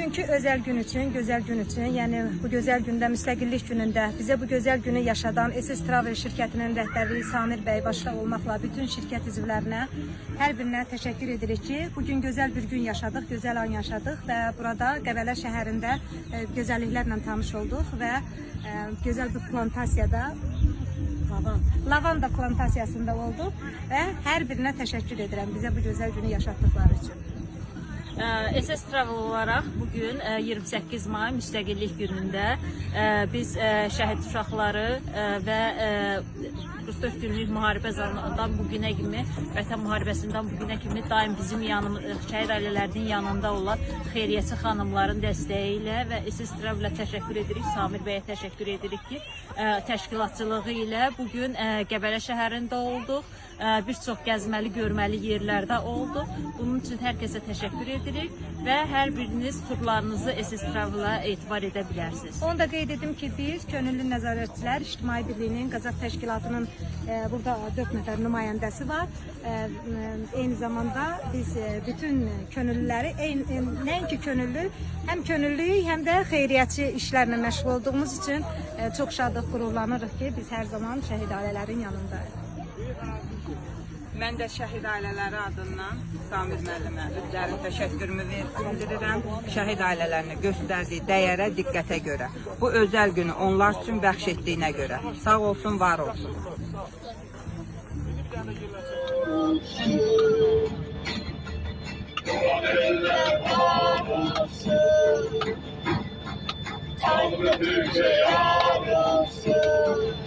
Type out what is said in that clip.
Bugünkü özel gün için, güzel gün için, yani bu güzel günde, müstəqillik günündə bize bu güzel günü yaşadan SS Travel şirkətinin rəhbərliyi Samir Bey başta olmaqla bütün şirkət üzvlərinə hər birinə təşəkkür edirik ki, bugün güzel bir gün yaşadıq, güzel an yaşadıq və burada Qəbələ şəhərində gözəlliklərlə tanış olduq və güzel bir plantasiyada lavanda plantasiyasında olduq və hər birinə təşəkkür edirəm bize bu güzel günü yaşatdıkları için. SS Travel olarak bugün 28 May Müstəqillik günündə biz şəhid uşaqları və 44 günlük müharibə zamanından bugünə kimi, Vətən müharibəsindən bugünə kimi daim bizim şəhid ailələrinin yanında olan xeyriyyəçi xanımların dəstəyi ilə və SS Travel-ə təşəkkür edirik, Samir bəyə təşəkkür edirik ki, təşkilatçılığı ilə bugün Qəbələ şəhərində olduq, bir çox gəzməli, görməli yerlərdə olduq. Bunun üçün hər kəsə təşəkkür edirik və hər biriniz turlarınızı SS Travel-a etibar edə bilərsiniz. Onu da qeyd edim ki, biz Könüllü Nəzarətçilər İctimai Birliyinin Qazax Təşkilatının burada 4 nəfər nümayəndəsi var. Eyni zamanda biz bütün könüllüləri, nəinki könüllü, həm könüllüyük, həm də xeyriyyətçi işlərlə məşğul olduğumuz üçün çox şadıq, qürurlanırıq ki, biz hər zaman şəhid ailələrin yanındayıq. Mən də şəhid ailələri adından Samir müəllimə özlərin təşəkkürümü bildirirəm. Şəhid ailələrinə göstərdiyi dəyərə, diqqətə görə. Bu özəl günü onlar üçün bəxş etdiyinə görə. Sağ olsun, var olsun. Tanrı bize yar olsun.